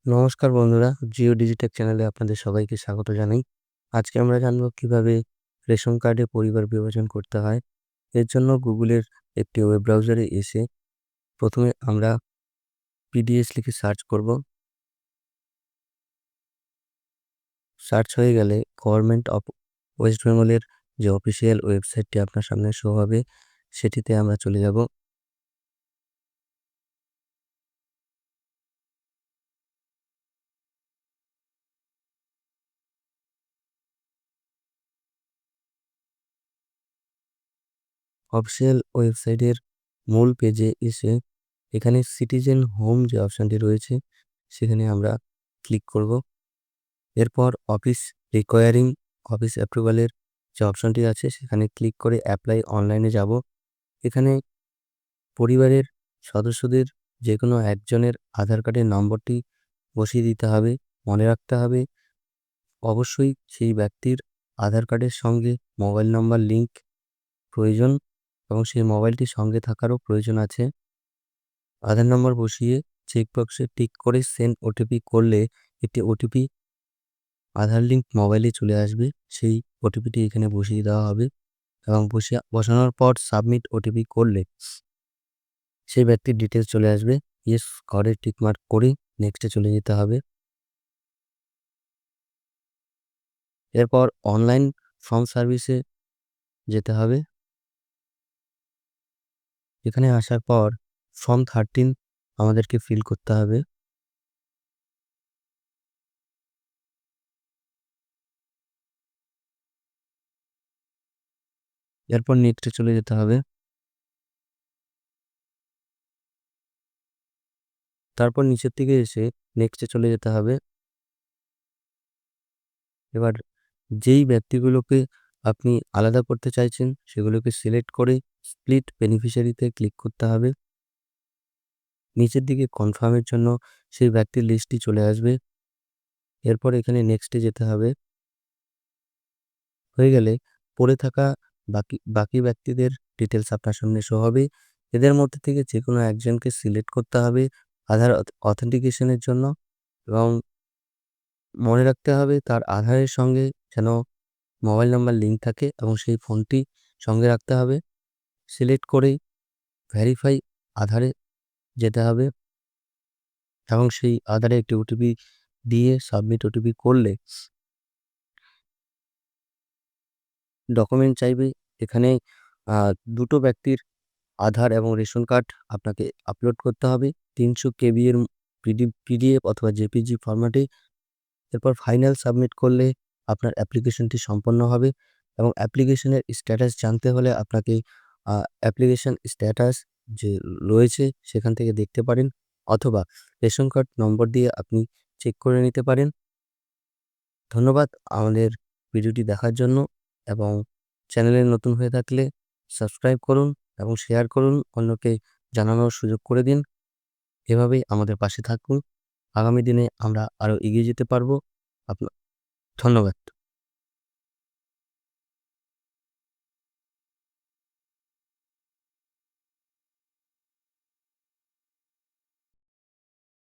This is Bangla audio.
নমস্কার বন্ধুরা, জিও ডিজিটেক চ্যানেলে আপনাদের সবাইকে স্বাগত জানাই। আজকে আমরা জানবো কিভাবে রেশন কার্ডে পরিবার বিভাজন করতে হয়। এর জন্য গুগলের একটি ওয়েব ব্রাউজারে এসে প্রথমে আমরা পিডিএস লিখে সার্চ করব। সার্চ হয়ে গেলে গভর্নমেন্ট অফ ওয়েস্ট বেঙ্গলের যে অফিসিয়াল ওয়েবসাইটটি আপনার সামনে শো হবে, সেটিতে আমরা চলে যাব। অফিসিয়াল ওয়েবসাইটের মূল পেজে এসে এখানে সিটিজেন হোম যে অপশানটি রয়েছে, সেখানে আমরা ক্লিক করব। এরপর অফিস অ্যাপ্রুভালের যে অপশনটি আছে সেখানে ক্লিক করে অ্যাপ্লাই অনলাইনে যাব। এখানে পরিবারের সদস্যদের যে কোনো একজনের আধার কার্ডের নম্বরটি বসিয়ে দিতে হবে। মনে রাখতে হবে অবশ্যই সেই ব্যক্তির আধার কার্ডের সঙ্গে মোবাইল নম্বর লিঙ্ক প্রয়োজন এবং সেই মোবাইলটি সঙ্গে থাকারও প্রয়োজন আছে। আধার নম্বর বসিয়ে চেকবক্সে টিক করে সেন্ড ওটিপি করলে একটি ওটিপি আধার লিঙ্ক মোবাইলে চলে আসবে। সেই ওটিপিটি এখানে বসিয়ে দেওয়া হবে এবং বসানোর পর সাবমিট ওটিপি করলে সেই ব্যক্তির ডিটেলস চলে আসবে। ইয়েস ঘরে টিকমার্ক করে নেক্সটে চলে যেতে হবে। এরপর অনলাইন ফর্ম সার্ভিসে যেতে হবে। এখানে আসার পর ফর্ম 13 আমাদেরকে ফিল করতে হবে। এরপর নেক্সটে চলে যেতে হবে। তারপর নিচের দিকে এসে নেক্সটে চলে যেতে হবে। এবার যেই ব্যক্তিগুলোকে আপনি আলাদা করতে চাইছেন সেগুলোকে সিলেক্ট করে স্প্লিট বেনিফিশিয়ারিতে ক্লিক করতে হবে। নিচের দিকে কনফার্মের জন্য সেই ব্যক্তির লিস্টটি চলে আসবে। এরপর এখানে নেক্সটে যেতে হবে। হয়ে গেলে পড়ে থাকা বাকি ব্যক্তিদের ডিটেলস আপনার সামনে শো হবে। এদের মধ্যে থেকে যে কোনো একজনকে সিলেক্ট করতে হবে আধার অথেন্টিকেশনের জন্য এবং মনে রাখতে হবে তার আধারের সঙ্গে যেন মোবাইল নাম্বার লিঙ্ক থাকে এবং সেই ফোনটি সঙ্গে রাখতে হবে। সিলেক্ট করে ভেরিফাই আধারে যেতে হবে এবং সেই আধারে একটি ওটিপি দিয়ে সাবমিট ওটিপি করলে ডকুমেন্ট চাইবে। এখানে দুটো ব্যক্তির আধার এবং রেশন কার্ড আপনাকে আপলোড করতে হবে 300 কেবি এর পিডিএফ অথবা জেপিজি ফরম্যাটে। এরপর ফাইনাল সাবমিট করলে আপনার অ্যাপ্লিকেশনটি সম্পন্ন হবে এবং অ্যাপ্লিকেশনের স্ট্যাটাস জানতে হলে আপনাকে অ্যাপ্লিকেশন স্ট্যাটাস যে রয়েছে সেখান থেকে দেখতে পারেন অথবা রেশন কার্ড নম্বর দিয়ে আপনি চেক করে নিতে পারেন। ধন্যবাদ আমাদের ভিডিওটি দেখার জন্য এবং চ্যানেলে নতুন হয়ে থাকলে সাবস্ক্রাইব করুন এবং শেয়ার করুন, অন্যকে জানানোর সুযোগ করে দিন। এভাবেই আমাদের পাশে থাকুন। আগামী দিনে আমরা আরও এগিয়ে যেতে পারবো। ধন্যবাদ।